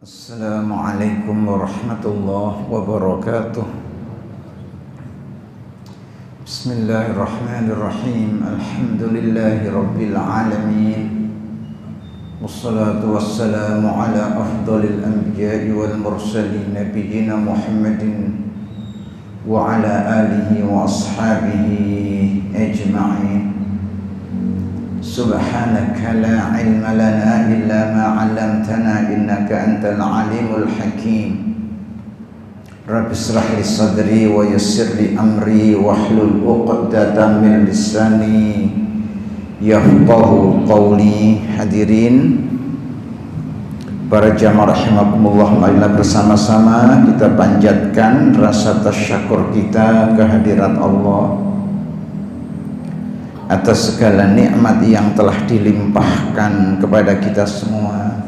Assalamualaikum warahmatullahi wabarakatuh. Bismillahirrahmanirrahim. Alhamdulillahi rabbil alamin. Wassalatu wassalamu ala afdalil anbiya'i wal mursalin nabiyyina Muhammadin wa ala alihi wa ashabihi ajma'in. Subhanaka la ilma lana illa ma 'allamtana innaka antal alimul hakim. Rabbi ishrah li sadri wa yassir li amri wahlul 'uqdatam min lisani yafqahu qawli. Hadirin para jamaah rahimakumullah, marilah bersama-sama kita panjatkan rasa tasyakur kita kehadirat Allah atas segala nikmat yang telah dilimpahkan kepada kita semua.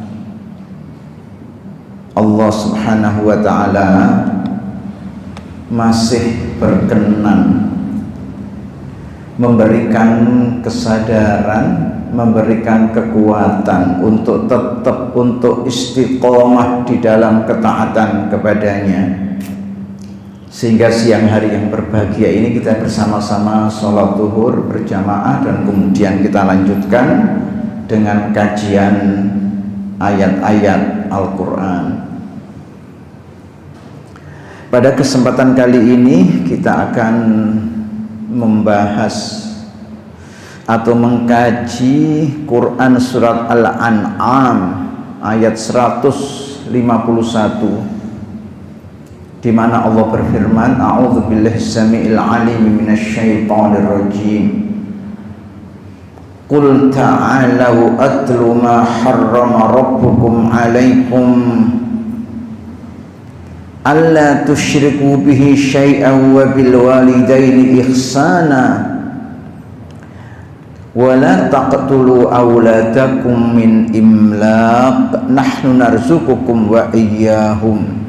Allah Subhanahu wa ta'ala masih berkenan memberikan kesadaran, memberikan kekuatan untuk tetap untuk istiqomah di dalam ketaatan kepadanya, sehingga siang hari yang berbahagia ini kita bersama-sama sholat zuhur berjamaah dan kemudian kita lanjutkan dengan kajian ayat-ayat Al-Quran. Pada kesempatan kali ini kita akan membahas atau mengkaji Quran surat Al-An'am ayat 151, di mana Allah berfirman, a'udzubillahi samiil alim minasyaitonir rajim. Qul ta'alu atlu ma harrama rabbukum 'alaikum alla tusyriku bihi syai'an wa bil walidaini ihsana wa la taqtulu awladakum min imlaq nahnu narzuqukum wa iyyahum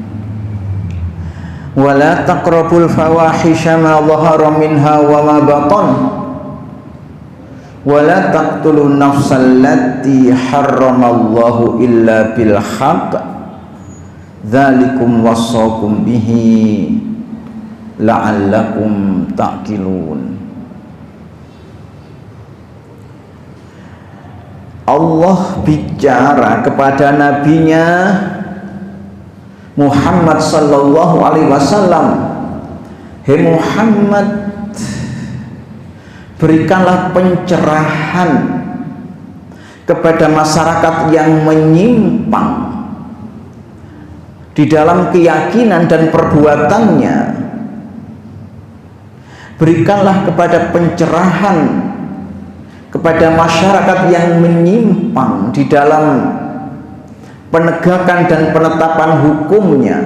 wala taqrabul fawahisha ma dhahara minha wa ma batan wala taqtulun nafsal lati harramallahu illa bil haqq dzalikum wassakum bihi la'allakum ta'qilun. Allah bicara kepada nabinya Muhammad sallallahu alaihi wasallam, "Hei Muhammad, berikanlah pencerahan kepada masyarakat yang menyimpang di dalam keyakinan dan perbuatannya. Berikanlah kepada pencerahan kepada masyarakat yang menyimpang di dalam penegakan dan penetapan hukumnya.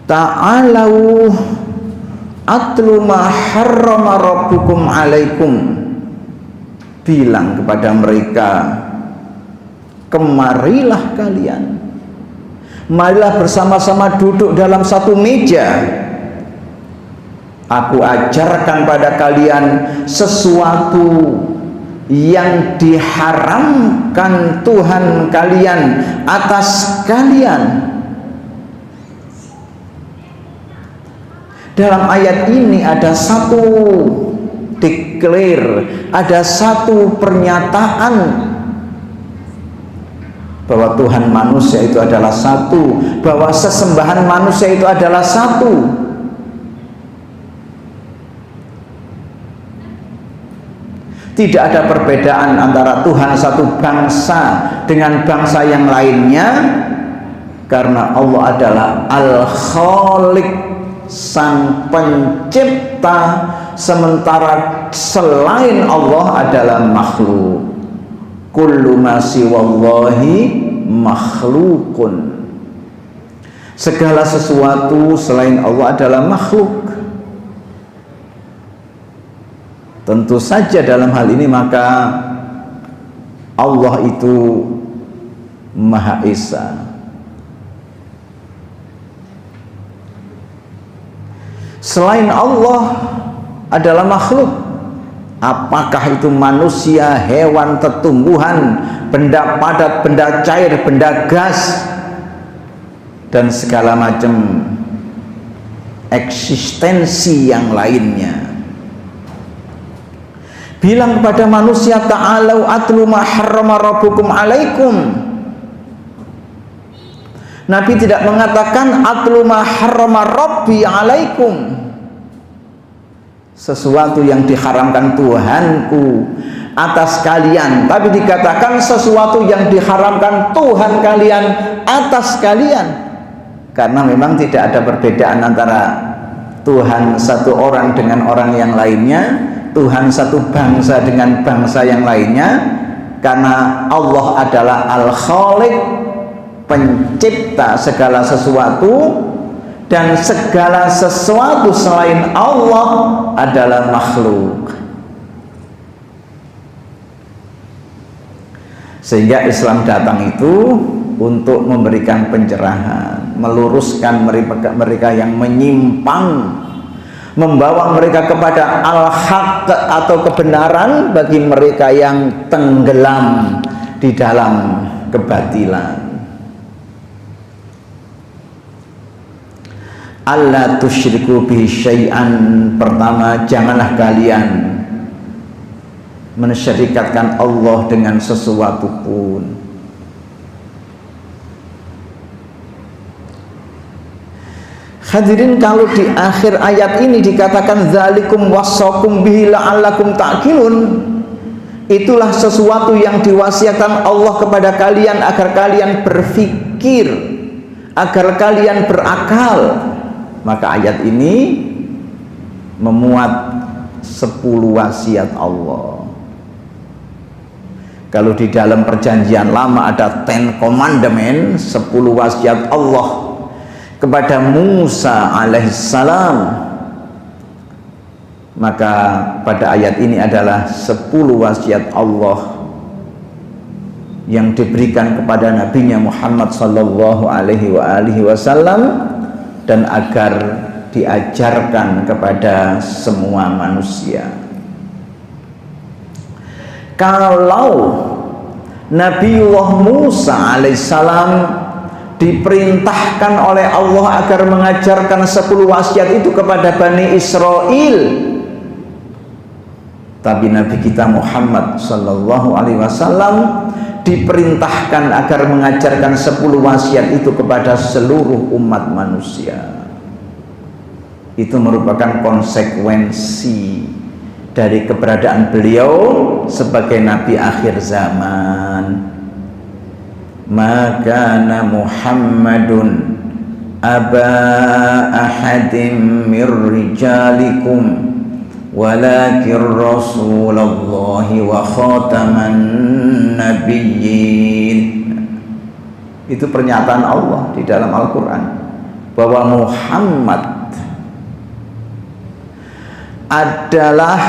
Ta'alau atlu ma harrama rabbukum 'alaikum." Bilang kepada mereka, kemarilah kalian, marilah bersama-sama duduk dalam satu meja. Aku ajarkan pada kalian sesuatu yang diharamkan Tuhan kalian atas kalian. Dalam ayat ini ada satu declare, ada satu pernyataan bahwa Tuhan manusia itu adalah satu, bahwa sesembahan manusia itu adalah satu. Tidak ada perbedaan antara Tuhan satu bangsa dengan bangsa yang lainnya, karena Allah adalah Al-Khaliq, Sang Pencipta, sementara selain Allah adalah makhluk. Kullu ma siwallahi makhlukun. Segala sesuatu selain Allah adalah makhluk. Tentu saja dalam hal ini maka Allah itu Maha Esa. Selain Allah adalah makhluk. apakah itu manusia, hewan, tumbuhan, benda padat, benda cair, benda gas, dan segala macam eksistensi yang lainnya. Bilang kepada manusia, ta'alau atlu ma harrama rabbukum alaikum. Nabi tidak mengatakan atlu ma harrama rabbi alaikum, sesuatu yang diharamkan Tuhanku atas kalian, tapi dikatakan sesuatu yang diharamkan Tuhan kalian atas kalian, karena memang tidak ada perbedaan antara Tuhan satu orang dengan orang yang lainnya, Tuhan satu bangsa dengan bangsa yang lainnya, karena Allah adalah Al-Khaliq, pencipta segala sesuatu, dan segala sesuatu selain Allah adalah makhluk. Sehingga Islam datang itu untuk memberikan pencerahan, meluruskan mereka yang menyimpang, membawa mereka kepada al-haq atau kebenaran bagi mereka yang tenggelam di dalam kebatilan. Allah tusyriku bihi syai'an. Pertama, janganlah kalian mensyirikatkan Allah dengan sesuatu pun. Hadirin, kalau di akhir ayat ini dikatakan zalikum wassakum bihi la'allakum ta'qilun, itulah sesuatu yang diwasiatkan Allah kepada kalian agar kalian berpikir, agar kalian berakal. Maka ayat ini memuat 10 wasiat Allah. Kalau di dalam perjanjian lama ada 10 commandment, 10 wasiat Allah kepada Musa alaihissalam, maka pada ayat ini adalah 10 wasiat Allah yang diberikan kepada nabinya Muhammad sallallahu alaihi wasallam, dan agar diajarkan kepada semua manusia. Kalau Nabiullah Musa alaihissalam diperintahkan oleh Allah agar mengajarkan 10 wasiat itu kepada Bani Israel, tapi Nabi kita Muhammad sallallahu alaihi wasallam diperintahkan agar mengajarkan 10 wasiat itu kepada seluruh umat manusia. Itu merupakan konsekuensi dari keberadaan beliau sebagai Nabi akhir zaman. Maka Muhammadun aba ahadim mir rijalikum walakin Rasulullahi wa khataman nabiyyin. Itu pernyataan Allah di dalam Al-Quran, bahwa Muhammad adalah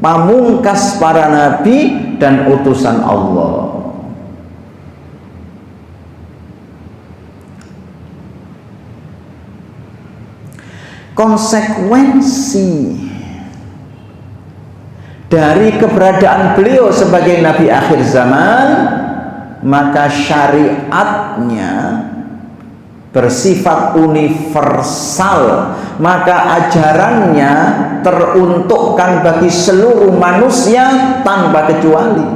pamungkas para nabi dan utusan Allah. Konsekuensi dari keberadaan beliau sebagai Nabi akhir zaman, maka syariatnya bersifat universal, maka ajarannya teruntukkan bagi seluruh manusia tanpa kecuali.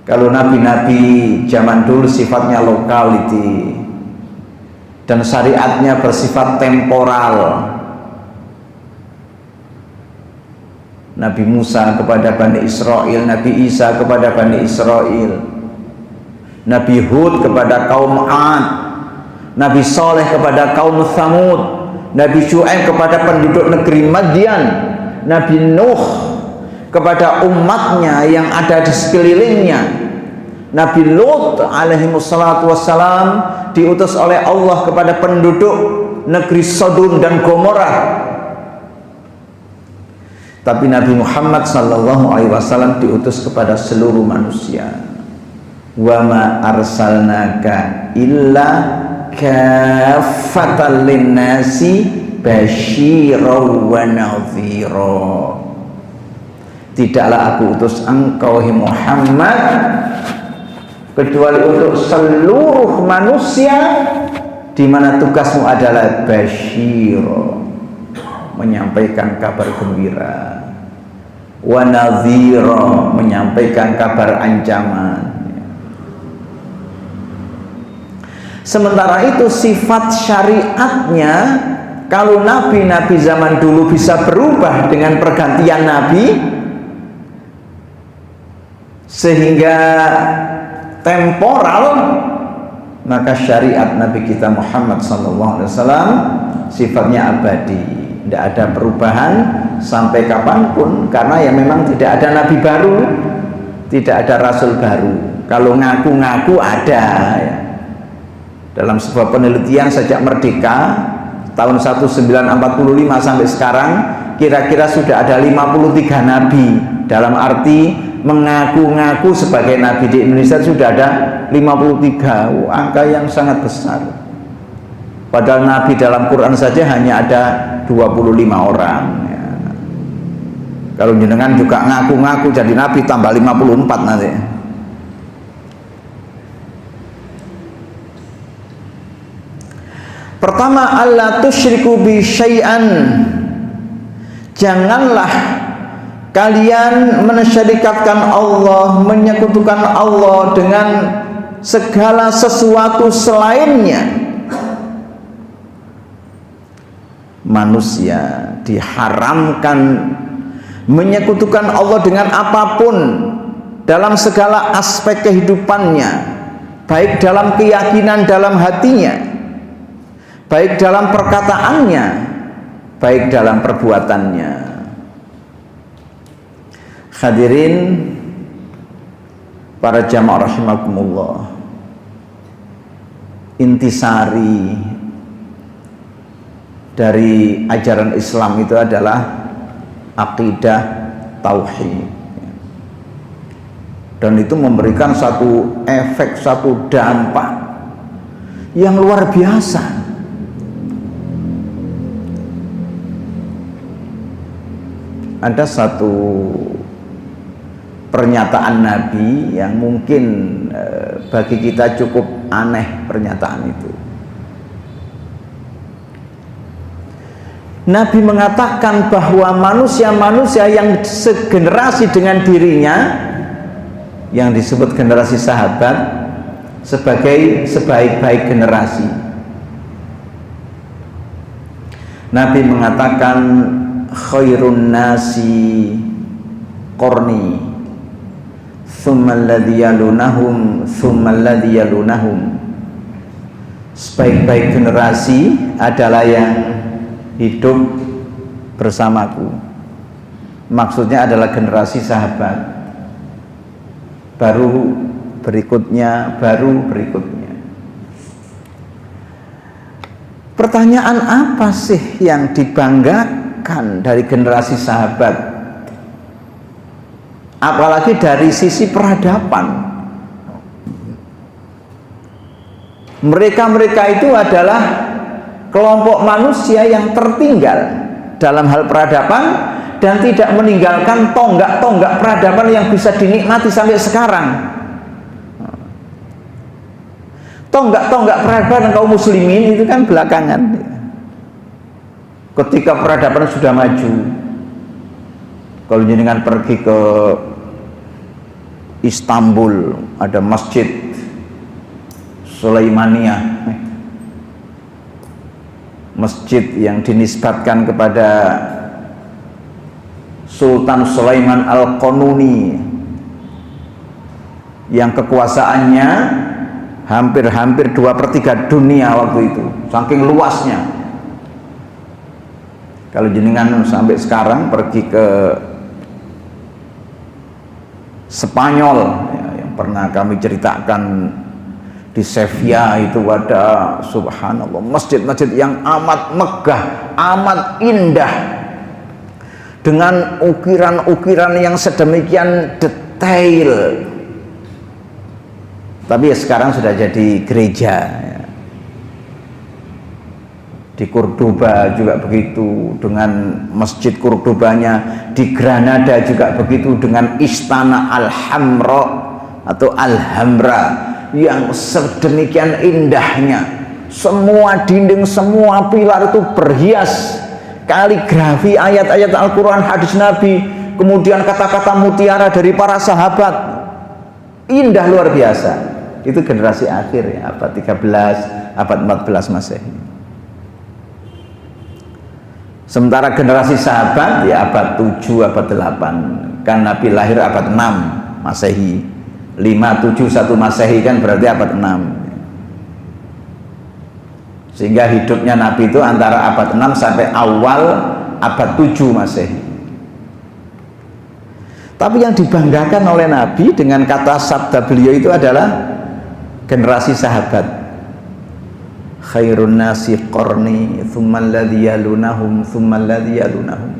Kalau nabi-nabi zaman dulu sifatnya lokality dan syariatnya bersifat temporal. Nabi Musa kepada Bani Israel, Nabi Isa kepada Bani Israel, Nabi Hud kepada kaum Ad, Nabi Saleh kepada kaum Tsamud, Nabi Syu'aib kepada penduduk negeri Madian, Nabi Nuh kepada umatnya yang ada di sekelilingnya, Nabi Lut alaihi wassalatu wassalam diutus oleh Allah kepada penduduk negeri Sodom dan Gomorrah. Tapi Nabi Muhammad sallallahu alaihi wasallam diutus kepada seluruh manusia. Wa ma arsalnaka illa kaffatan linnasi basyiran wa nadhira. Tidaklah aku utus engkau Muhammad kecuali untuk seluruh manusia, di mana tugasmu adalah basyira, menyampaikan kabar gembira, wa nadhira, menyampaikan kabar ancaman. Sementara itu sifat syariatnya, kalau nabi-nabi zaman dulu bisa berubah dengan pergantian nabi sehingga temporal, maka syariat Nabi kita Muhammad SAW sifatnya abadi, tidak ada perubahan sampai kapanpun, karena ya memang tidak ada nabi baru, tidak ada rasul baru. Kalau ngaku-ngaku ada ya. Dalam sebuah penelitian sejak merdeka tahun 1945 sampai sekarang, kira-kira sudah ada 53 nabi, dalam arti mengaku-ngaku sebagai nabi di Indonesia sudah ada 53. Angka yang sangat besar, padahal nabi dalam Quran saja hanya ada 25 orang ya. Kalau jenengan juga ngaku-ngaku jadi nabi, tambah 54 nanti. Pertama, alla tusyriku bi syai'an, janganlah kalian mensyirikatkan Allah, menyekutukan Allah dengan segala sesuatu selainnya. Manusia diharamkan menyekutukan Allah dengan apapun dalam segala aspek kehidupannya, baik dalam keyakinan dalam hatinya, baik dalam perkataannya, baik dalam perbuatannya. Hadirin para jamaah rahimakumullah, intisari dari ajaran Islam itu adalah akidah tauhid, dan itu memberikan satu efek, satu dampak yang luar biasa. Ada satu pernyataan Nabi yang mungkin bagi kita cukup aneh pernyataan itu. Nabi mengatakan bahwa manusia-manusia yang segenerasi dengan dirinya, yang disebut generasi sahabat, sebagai sebaik-baik generasi. Nabi mengatakan khairun nasi qarni thumma alladhi yalunahum thumma alladhi yalunahum. Sebaik-baik generasi adalah yang hidup bersamaku. Maksudnya adalah generasi sahabat, baru berikutnya, baru berikutnya. Pertanyaan apa sih yang dibanggakan dari generasi sahabat, apalagi dari sisi peradaban? Mereka-mereka itu adalah kelompok manusia yang tertinggal dalam hal peradaban dan tidak meninggalkan tonggak-tonggak peradaban yang bisa dinikmati sampai sekarang. Tonggak-tonggak peradaban kaum muslimin itu kan belakangan, ketika peradaban sudah maju. Kalau jenengan pergi ke Istanbul, ada Masjid Sulaimaniyah, masjid yang dinisbatkan kepada Sultan Sulaiman Al-Qanuni, yang kekuasaannya hampir 2/3 dunia waktu itu, saking luasnya. Kalau jenengan sampai sekarang pergi ke Spanyol, ya, yang pernah kami ceritakan di Sevilla, itu ada subhanallah masjid-masjid yang amat megah, amat indah, dengan ukiran-ukiran yang sedemikian detail. Tapi ya sekarang sudah jadi gereja ya. di Cordoba juga begitu, dengan Masjid Cordobanya. Di Granada juga begitu, dengan Istana Alhambra atau Alhambra yang sedemikian indahnya. Semua dinding, semua pilar itu berhias kaligrafi ayat-ayat Al-Quran, hadis Nabi, kemudian kata-kata mutiara dari para sahabat. Indah luar biasa. Itu generasi akhir ya, abad 13, abad 14 Masehi. Sementara generasi sahabat ya abad 7, abad 8. Kan Nabi lahir abad 6 Masehi. 571 Masehi kan berarti abad 6. Sehingga hidupnya Nabi itu antara abad 6 sampai awal abad 7 Masehi. Tapi yang dibanggakan oleh Nabi dengan kata sabda beliau itu adalah generasi sahabat. Khairun nasi qarni tsummal ladzi yalunahum tsummal ladzi yalunahum.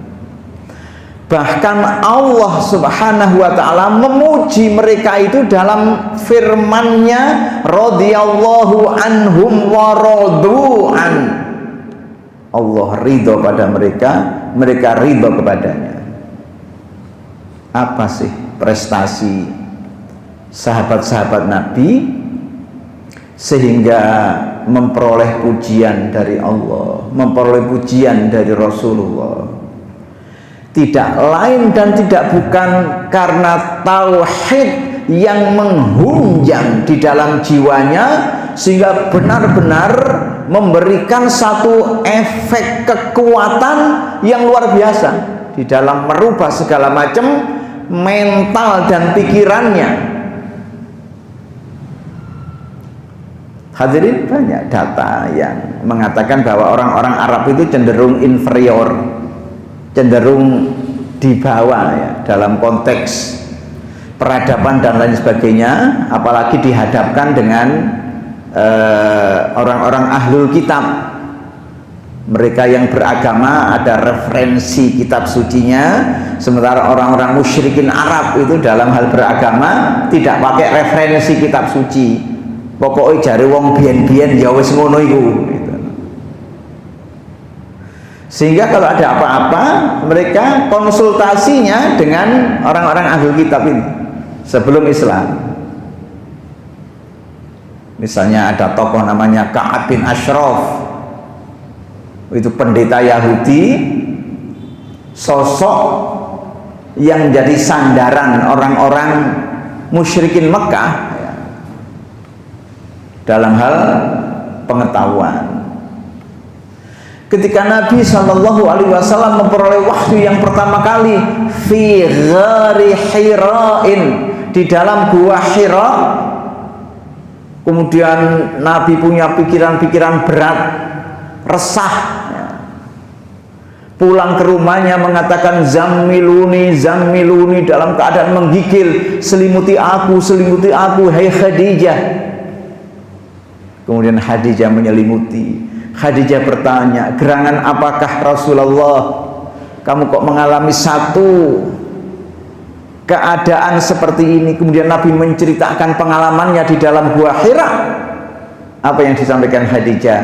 Bahkan Allah Subhanahu wa ta'ala memuji mereka itu dalam firman-Nya, radhiyallahu anhum wa radu an. Allah ridho pada mereka, mereka ridho kepadanya. Apa sih prestasi sahabat-sahabat Nabi sehingga memperoleh pujian dari Allah, memperoleh pujian dari Rasulullah? Tidak lain dan tidak bukan karena tauhid yang menghunjam di dalam jiwanya, sehingga benar-benar memberikan satu efek kekuatan yang luar biasa di dalam merubah segala macam mental dan pikirannya. Hadirin, banyak data yang mengatakan bahwa orang-orang Arab itu cenderung inferior, cenderung di bawah ya, dalam konteks peradaban dan lain sebagainya, apalagi dihadapkan dengan orang-orang ahlul kitab. Mereka yang beragama ada referensi kitab sucinya, sementara orang-orang musyrikin Arab itu dalam hal beragama tidak pakai referensi kitab suci. Pokoknya jare wong biyen-biyen ya wis ngono iku. Sehingga kalau ada apa-apa mereka konsultasinya dengan orang-orang ahlul kitab ini sebelum Islam. Misalnya ada tokoh namanya Ka'ab bin Ashraf, itu pendeta Yahudi, sosok yang jadi sandaran orang-orang musyrikin Mekah ya, dalam hal pengetahuan. Ketika Nabi SAW memperoleh wahyu yang pertama kali fi ghari Hira'in, di dalam gua Hira, kemudian Nabi punya pikiran-pikiran berat, resah ya. Pulang ke rumahnya mengatakan zammiluni, zammiluni, dalam keadaan menggigil, selimuti aku, hai Khadijah. Kemudian Khadijah menyelimuti. Khadijah bertanya, gerangan apakah Rasulullah? Kamu kok mengalami satu keadaan seperti ini? Kemudian Nabi menceritakan pengalamannya di dalam gua Hira. Apa yang disampaikan Khadijah?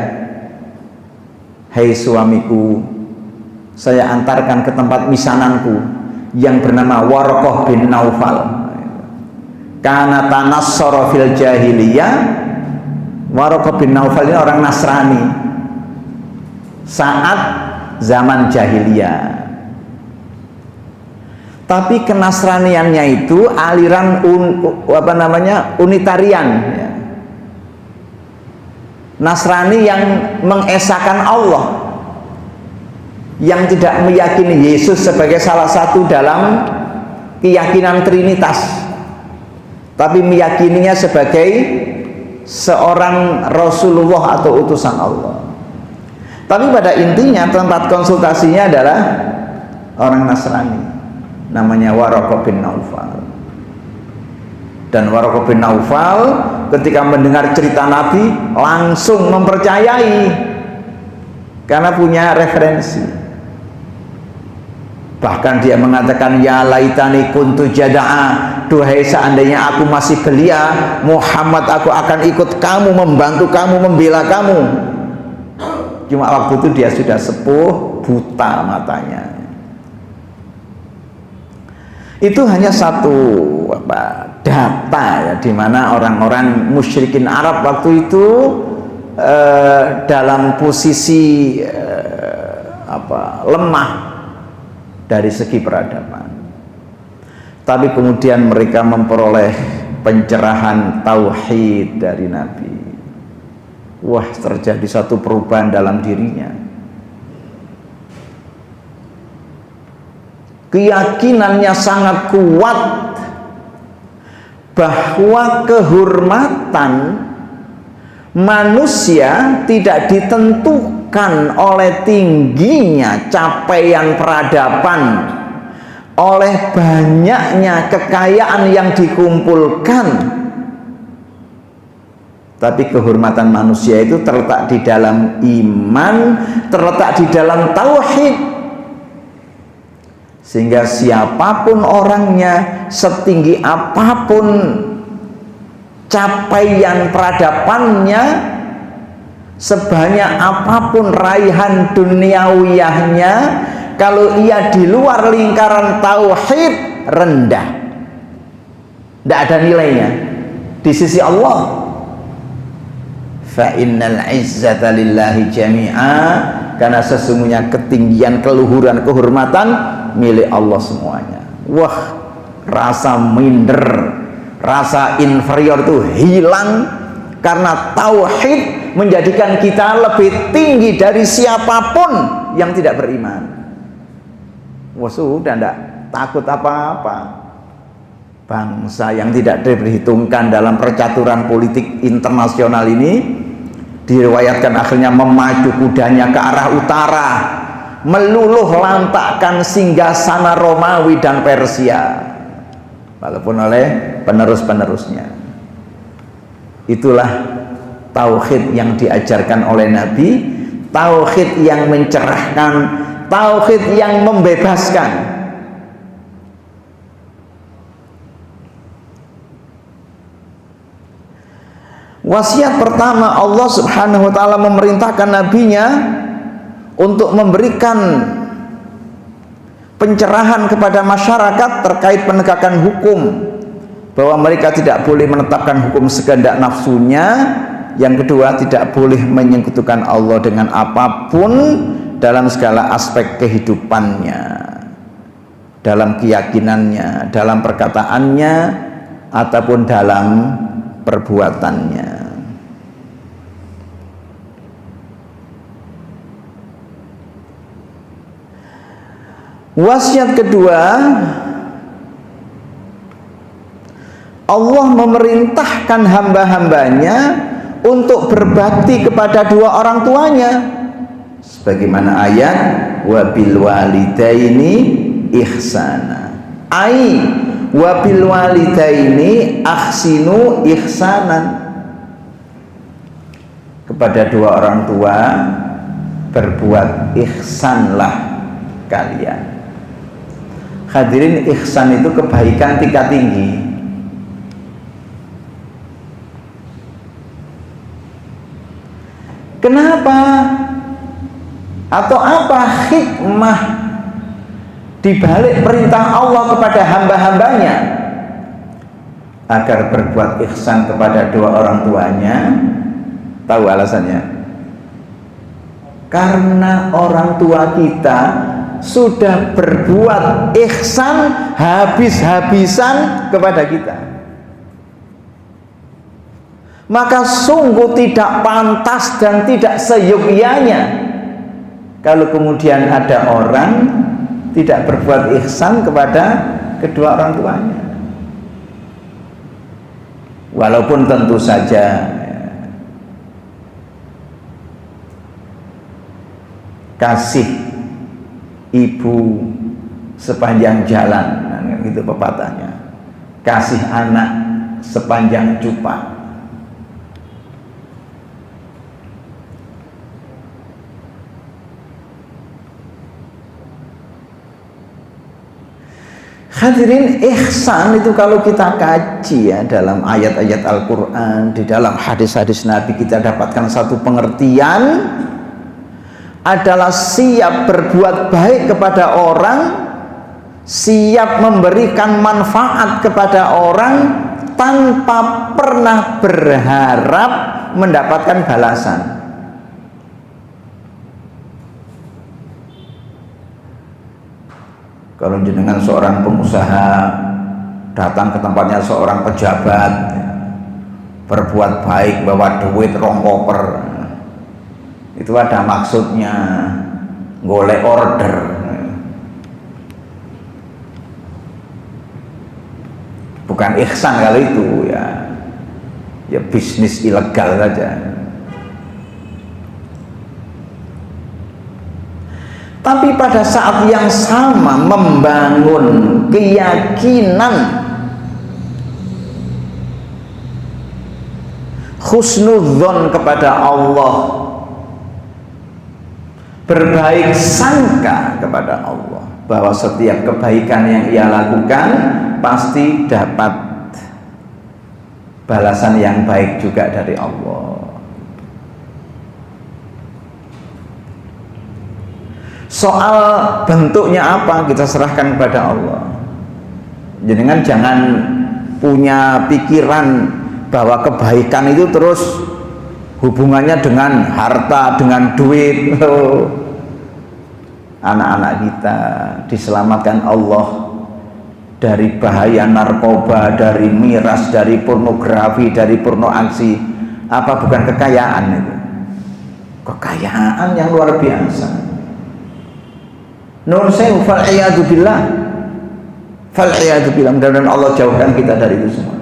Hai suamiku, saya antarkan ke tempat misananku yang bernama Warqah bin Naufal. Kana tanassara fil jahiliyah. Warqah bin Naufal ini orang Nasrani saat zaman jahiliyah. Tapi kenasraniannya itu aliran unitarian ya. Nasrani yang mengesahkan Allah, yang tidak meyakini Yesus sebagai salah satu dalam keyakinan Trinitas, tapi meyakininya sebagai seorang Rasulullah atau utusan Allah. Tapi pada intinya tempat konsultasinya adalah orang Nasrani, namanya Waraqah bin Naufal. Dan Waraqah bin Naufal ketika mendengar cerita Nabi langsung mempercayai karena punya referensi. Bahkan dia mengatakan, ya laitani kuntu jada'a, duhai seandainya aku masih belia, Muhammad, aku akan ikut kamu, membantu kamu, membela kamu. Cuma waktu itu dia sudah sepuh, buta matanya. Itu hanya satu data ya, di mana orang-orang musyrikin Arab waktu itu dalam posisi lemah dari segi peradaban. Tapi kemudian mereka memperoleh pencerahan tauhid dari Nabi. Wah, terjadi satu perubahan dalam dirinya. Keyakinannya sangat kuat bahwa kehormatan manusia tidak ditentukan oleh tingginya capaian peradaban, oleh banyaknya kekayaan yang dikumpulkan, tapi kehormatan manusia itu terletak di dalam iman, terletak di dalam tauhid. Sehingga siapapun orangnya, setinggi apapun capaian peradabannya, sebanyak apapun raihan duniawiyahnya, kalau ia di luar lingkaran tauhid, rendah, tidak ada nilainya di sisi Allah. Fa innal izzata lillahi jami'a, karena sesungguhnya ketinggian, keluhuran, kehormatan milik Allah semuanya. Wah, rasa minder, rasa inferior itu hilang karena tauhid menjadikan kita lebih tinggi dari siapapun yang tidak beriman. Wah, sudah tidak takut apa-apa. Bangsa yang tidak diperhitungkan dalam percaturan politik internasional ini diriwayatkan akhirnya memacu kudanya ke arah utara, meluluh lantakkan singgasana Romawi dan Persia, walaupun oleh penerus-penerusnya. Itulah tauhid yang diajarkan oleh Nabi, tauhid yang mencerahkan, tauhid yang membebaskan. Wasiat pertama, Allah Subhanahu wa ta'ala memerintahkan nabinya untuk memberikan pencerahan kepada masyarakat terkait penegakan hukum, bahwa mereka tidak boleh menetapkan hukum sekehendak nafsunya. Yang kedua, tidak boleh menyekutukan Allah dengan apapun dalam segala aspek kehidupannya, dalam keyakinannya, dalam perkataannya, ataupun dalam perbuatannya. Wasiat kedua, Allah memerintahkan hamba-hambanya untuk berbakti kepada dua orang tuanya, sebagaimana ayat wabil walidaini ihsana, ai wabil walidaini ahsinu ihsanan. Kepada dua orang tua berbuat ihsanlah kalian. Hadirin, ihsan itu kebaikan tingkat tinggi. Kenapa? Atau apa hikmah dibalik perintah Allah kepada hamba-hambanya agar berbuat ihsan kepada dua orang tuanya? Tahu alasannya? Karena orang tua kita sudah berbuat ihsan habis-habisan kepada kita, maka sungguh tidak pantas dan tidak seyogyanya kalau kemudian ada orang tidak berbuat ihsan kepada kedua orang tuanya. Walaupun tentu saja kasih ibu sepanjang jalan, nah, gitu pepatahnya. Kasih anak sepanjang cupak. Hadirin, ihsan itu kalau kita kaji ya dalam ayat-ayat Al-Quran, di dalam hadis-hadis Nabi, kita dapatkan satu pengertian adalah siap berbuat baik kepada orang, siap memberikan manfaat kepada orang tanpa pernah berharap mendapatkan balasan. Kalau jenengan seorang pengusaha datang ke tempatnya seorang pejabat, berbuat baik, bawa duit rong koper, itu ada maksudnya, golek order. Bukan ihsan kalau itu, ya bisnis ilegal saja. Tapi pada saat yang sama membangun keyakinan husnudzon kepada Allah, berbaik sangka kepada Allah bahwa setiap kebaikan yang ia lakukan pasti dapat balasan yang baik juga dari Allah. Soal bentuknya apa kita serahkan kepada Allah. Jangan punya pikiran bahwa kebaikan itu terus hubungannya dengan harta, dengan duit. Anak-anak kita diselamatkan Allah dari bahaya narkoba, dari miras, dari pornografi, dari pornoaksi. Apa bukan kekayaan itu? Kekayaan yang luar biasa. Nun sewu fal iyadu billah, mudah-mudahan Allah jauhkan kita dari itu semua.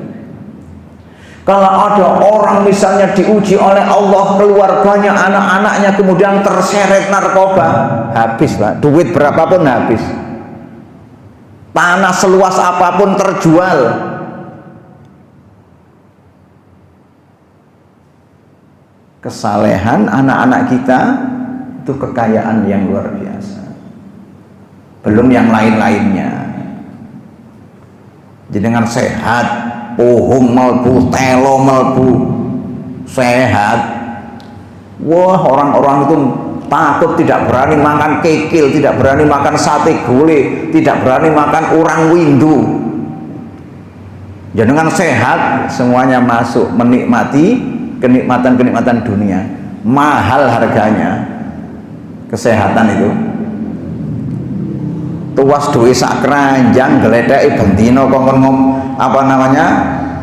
Kalau ada orang misalnya diuji oleh Allah, keluarganya, anak-anaknya kemudian terseret narkoba, habis Pak, duit berapapun habis, tanah seluas apapun terjual. Kesalehan anak-anak kita itu kekayaan yang luar biasa, belum yang lain-lainnya. Jadi dengan sehat, pohong melbu, telo melbu, sehat, wah orang-orang itu takut, tidak berani makan kikil, tidak berani makan sate gulai, tidak berani makan urang windu. Jadi dengan sehat semuanya masuk menikmati kenikmatan-kenikmatan dunia. Mahal harganya kesehatan itu. Tuas duwe sak keranjang gledeki bendina kok apa namanya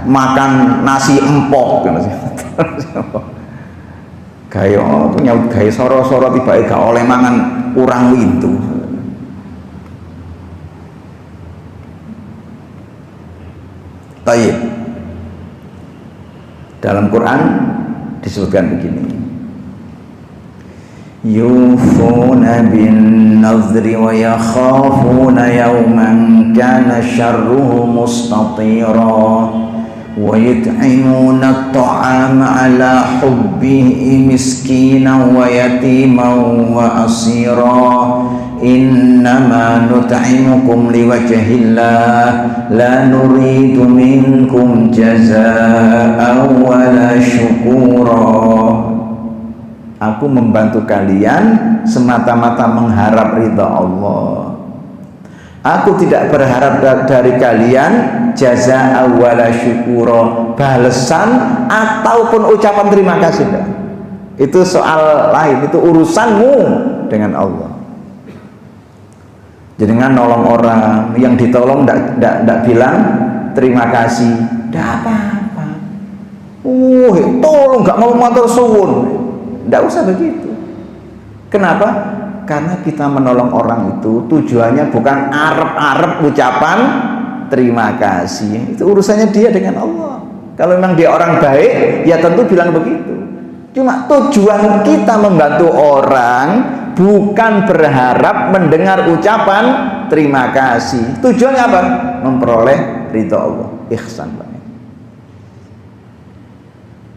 makan nasi empok gaya punya gaya soro-soro tiba gak oleh mangan urang windu. Taib. Dalam Quran disebutkan begini, yufuna bin nadhri wa yakhafuna yawman kana syarruhu mustatira wa yut'imuna at-ta'ama ala hubbihi miskinan wa yatiman wa asira innama nut'imukum liwajhillah la nuridu minkum jazaa'an wa la syukura. Aku membantu kalian semata-mata mengharap ridha Allah. Aku tidak berharap dari kalian jazaa wala syukura, balasan ataupun ucapan terima kasih. Itu soal lain, itu urusanmu dengan Allah. Jadi dengan nolong orang, yang ditolong tidak bilang terima kasih, tidak apa-apa. Tolong nggak mau matur suwun. Tidak usah begitu. Kenapa? Karena kita menolong orang itu tujuannya bukan arep-arep ucapan terima kasih. Itu urusannya dia dengan Allah. Kalau memang dia orang baik, ya tentu bilang begitu. Cuma tujuan kita membantu orang bukan berharap mendengar ucapan terima kasih. Tujuannya apa? Memperoleh ridha Allah, ihsan.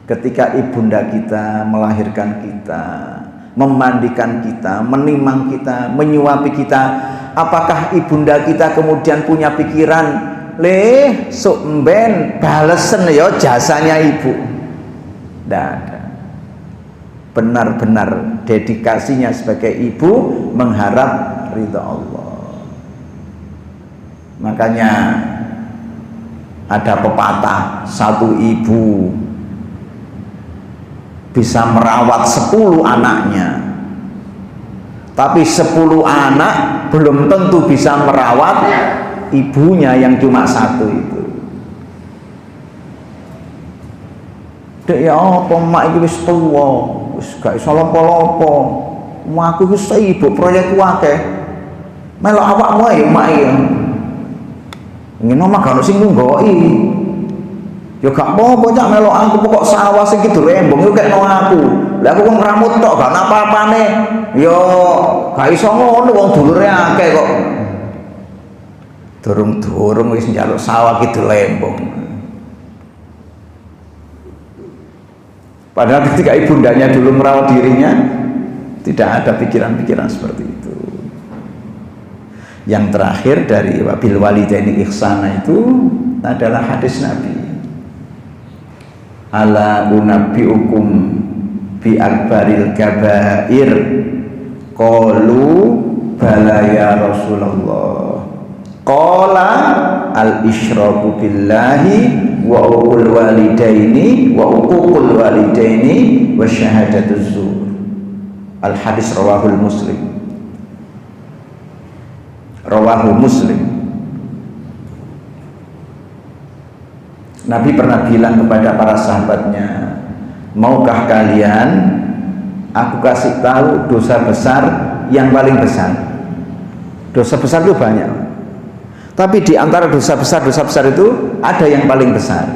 Ketika ibunda kita melahirkan kita, memandikan kita, menimang kita, menyuapi kita, apakah ibunda kita kemudian punya pikiran, sumben balesen ya jasanya ibu? Tidak ada. benar-benar dedikasinya sebagai ibu mengharap ridha Allah. Makanya ada pepatah, satu ibu bisa merawat 10 anaknya, tapi 10 anak belum tentu bisa merawat ibunya yang cuma satu itu. Dek ya apa mak iki wis tuwa, wis gak iso lopo-lopo. Aku wis sibuk proyek akeh. Melok awakmu ae mak iki. Ngene omah gak ono sing nunggoki. Ya gak apa-apa cak melok aku pokok sawah sing kidul embong yo kekno aku. Lah aku wong ngramut tok gak apa-apane. Yo gak iso ngono wong dulure akeh kok. Durung-durung wis njaluk sawah kidul embong. Padahal ketika ibundanya dulu merawat dirinya, tidak ada pikiran-pikiran seperti itu. Yang terakhir dari wabil walidaini ihsana itu adalah hadis Nabi. Ala unabbiukum bi akbaril kabair. Qalu bala ya Rasulullah. Qala al isyraku billahi wa uqul walidaini wa uququl walidaini wa syahadatuz zur. Al hadis rawahul Muslim. Rawahul Muslim. Nabi pernah bilang kepada para sahabatnya, maukah kalian aku kasih tahu dosa besar yang paling besar? Dosa besar itu banyak, tapi di antara dosa besar itu ada yang paling besar.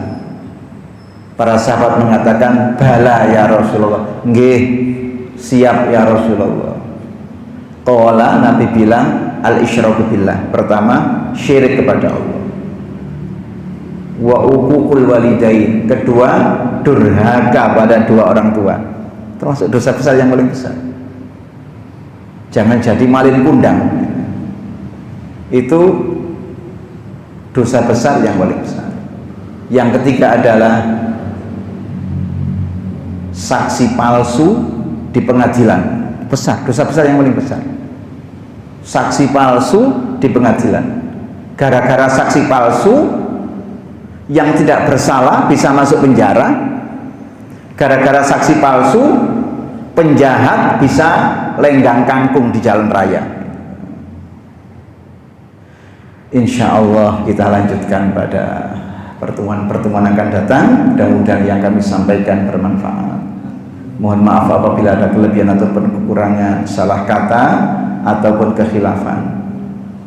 Para sahabat mengatakan, bala ya Rasulullah. Nggih, siap ya Rasulullah. Qala, Nabi bilang, al-isyraku billah. Pertama, syirik kepada Allah. Wa uququl walidain. Kedua, durhaka pada dua orang tua. Termasuk dosa besar yang paling besar. Jangan jadi malin kundang. Itu dosa besar yang paling besar. Yang ketiga adalah saksi palsu di pengadilan. Besar, dosa besar yang paling besar. Saksi palsu di pengadilan. Gara-gara saksi palsu yang tidak bersalah bisa masuk penjara. Gara-gara saksi palsu penjahat bisa lenggang kangkung di jalan raya. Insya Allah kita lanjutkan pada pertemuan-pertemuan akan datang. Mudah-mudahan yang kami sampaikan bermanfaat. Mohon maaf apabila ada kelebihan ataupun kekurangan, salah kata ataupun kekhilafan.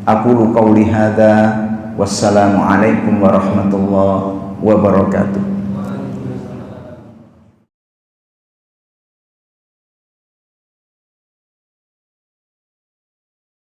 Aqulu qauli hadza wassalamu alaikum warahmatullahi wabarakatuh.